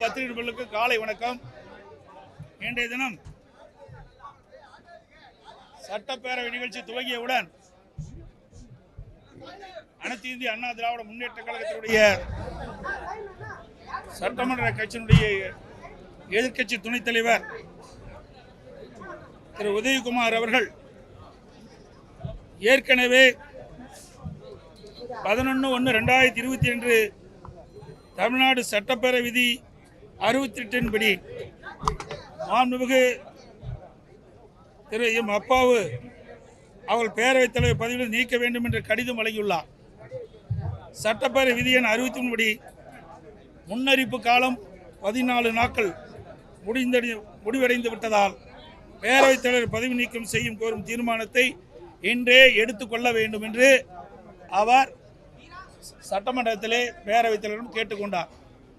பத்திரிகைகளுக்கு காலை வணக்கம். இன்றைய தினம் சட்டப்பேரவை நிகழ்ச்சி துவங்கியவுடன் அனைத்து இந்திய அண்ணா திராவிட முன்னேற்ற கழகத்தினுடைய சட்டமன்ற கட்சியினுடைய எதிர்க்கட்சி துணைத் தலைவர் திரு உதயகுமார் அவர்கள் ஏற்கனவே 11/1/2022 தமிழ்நாடு சட்டப்பேரவை விதி 68 படி மாண்புமிகு திரு எம் அப்பாவு அவர்கள் பேரவைத் தலைவர் பதவியில் நீக்க வேண்டும் என்று கடிதம் வழங்கியுள்ளார். சட்டப்பேரவை விதி எண் 63 படி முன்னறிப்பு காலம் 14 நாட்கள் முடிவடைந்து விட்டதால் பேரவைத் தலைவர் பதவி நீக்கம் செய்யும் கோரும் தீர்மானத்தை இன்றே எடுத்துக்கொள்ள வேண்டும் என்று அவர் சட்டமன்றத்திலே பேரவைத் தலைவரிடம் கேட்டுக்கொண்டார்.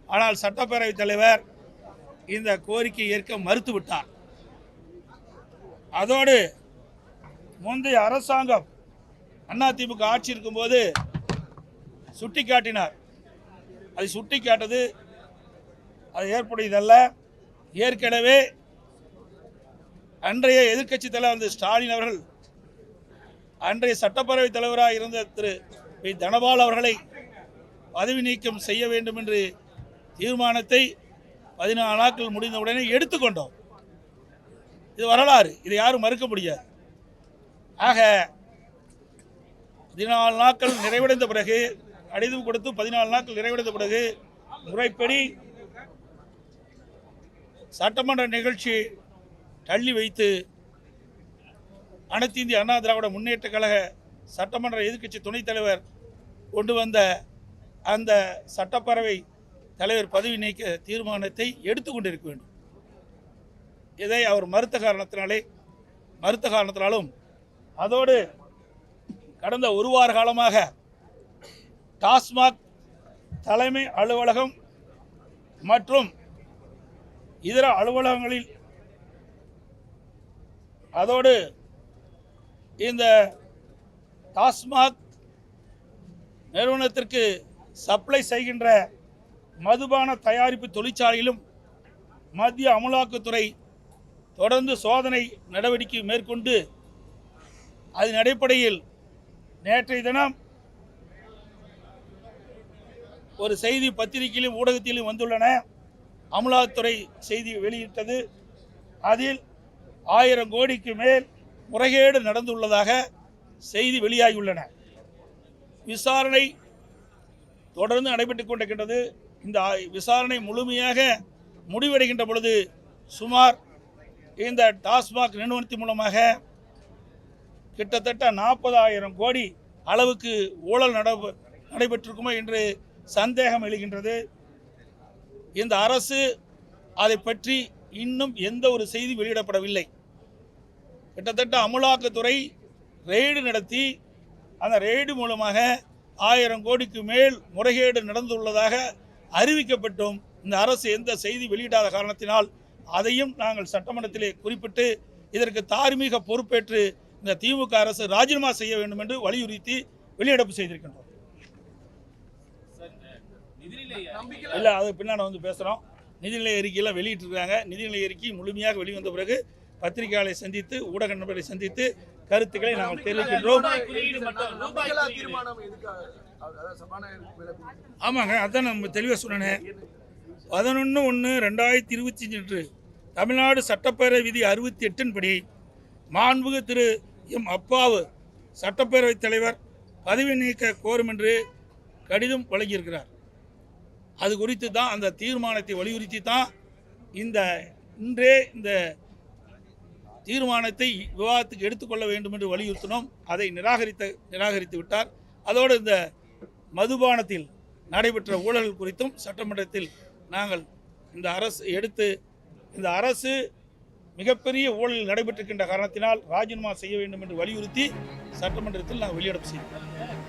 ஆனால் சட்டப்பேரவைத் தலைவர் இந்த கோரிக்கை ஏற்க மறுத்துவிட்டார். அதோடு முந்தைய அரசாங்கம் அதிமுக ஆட்சி இருக்கும்போது சுட்டிக்காட்டினார். அதை சுட்டிக்காட்டது அது ஏற்புடையதல்ல. ஏற்கனவே அன்றைய எதிர்க்கட்சி தலைவர் ஸ்டாலின் அவர்கள் அன்றைய சட்டப்பேரவைத் தலைவராக இருந்த திரு பி தனபால் அவர்களை பதவி நீக்கம் செய்ய வேண்டும் என்று தீர்மானத்தை 14 நாட்கள் முடிந்தவுடனே எடுத்துக்கொண்டோம். இது வரலாறு, இதை யாரும் மறுக்க முடியாது. ஆக 14 நாட்கள் நிறைவடைந்த பிறகு கடிதம் கொடுத்து 14 நாட்கள் நிறைவடைந்த பிறகு முறைப்படி சட்டமன்ற நிகழ்ச்சி தள்ளி வைத்து அனைத்து இந்திய அண்ணா திராவிட முன்னேற்ற கழக சட்டமன்ற எதிர்க்கட்சி துணைத் தலைவர் கொண்டு வந்த அந்த சட்டப்பேரவை தலைவர் பதவி நீக்க தீர்மானத்தை எடுத்துக்கொண்டிருக்க வேண்டும். இதை அவர் மறுத்த காரணத்தினாலும் அதோடு கடந்த ஒரு வார காலமாக டாஸ்மாக் தலைமை அலுவலகம் மற்றும் இதர அலுவலகங்களில் அதோடு இந்த டாஸ்மாக் நிறுவனத்திற்கு சப்ளை செய்கின்ற மதுபான தயாரிப்பு தொழிற்சாலையிலும் மத்திய அமலாக்கத்துறை தொடர்ந்து சோதனை நடவடிக்கை மேற்கொண்டு அதன் அடிப்படையில் நேற்றைய தினம் ஒரு செய்தி பத்திரிகையிலும் ஊடகத்திலும் வந்துள்ளன. அமலாக்கத்துறை செய்தி வெளியிட்டது. அதில் 1000 கோடிக்கு மேல் முறைகேடு நடந்துள்ளதாக செய்தி வெளியாகியுள்ளன. விசாரணை தொடர்ந்து நடைபெற்றுக் கொண்டிருக்கின்றது. இந்த விசாரணை முழுமையாக முடிவடைகின்ற பொழுது சுமார் இந்த டாஸ்மாக் நிறுவனத்தின் மூலமாக கிட்டத்தட்ட 40,000 கோடி அளவுக்கு ஊழல் நடைபெற்றிருக்குமோ என்று சந்தேகம் எழுகின்றது. இந்த அரசு அதை பற்றி இன்னும் எந்த ஒரு செய்தி வெளியிடப்படவில்லை. கிட்டத்தட்ட அமலாக்கத்துறை ரெய்டு நடத்தி அந்த ரெய்டு மூலமாக 1000 கோடிக்கு மேல் முறைகேடு நடந்துள்ளதாக அறிவிக்கப்பட்டும் இந்த அரசு எந்த செய்தி வெளியிடாத காரணத்தினால் அதையும் நாங்கள் சட்டமன்றத்திலே குறிப்பிட்டு இதற்கு தார்மீக பொறுப்பேற்று இந்த திமுக அரசு ராஜினாமா செய்ய வேண்டும் என்று வலியுறுத்தி வெளியிடப்பு செய்திருக்கின்றோம். இல்லை, அது பின்னாடி வந்து பேசுகிறோம். நிதிநிலை அறிக்கையெல்லாம் வெளியிட்டிருக்காங்க. நிதிநிலை அறிக்கை முழுமையாக வெளிவந்த பிறகு பத்திரிகையாளரை சந்தித்து ஊடக நண்பர்களை சந்தித்து கருத்துக்களை நாங்கள் தெரிவிக்கின்றோம். ஆமாங்க, அதான் நம்ம தெளிவாக சொன்னேன். 11/1/2025 தமிழ்நாடு சட்டப்பேரவை விதி 68 படி மாண்புமிகு திரு எம் அப்பாவு சட்டப்பேரவைத் தலைவர் பதவி நீக்க கோரும் என்று கடிதம் வழங்கியிருக்கிறார். அது குறித்து தான் அந்த தீர்மானத்தை வலியுறுத்தி தான் இன்றே இந்த தீர்மானத்தை விவாதத்துக்கு எடுத்துக்கொள்ள வேண்டும் என்று வலியுறுத்தினோம். அதை நிராகரித்து விட்டார். அதோடு இந்த மதுபானத்தில் நடைபெற்ற ஊழல் குறித்தும் சட்டமன்றத்தில் நாங்கள் இந்த அரசு மிகப்பெரிய ஊழல் நடைபெற்றிருக்கின்ற காரணத்தினால் ராஜினாமா செய்ய வேண்டும் என்று வலியுறுத்தி சட்டமன்றத்தில் நாங்கள் வெளியிடப்பு செய்தோம்.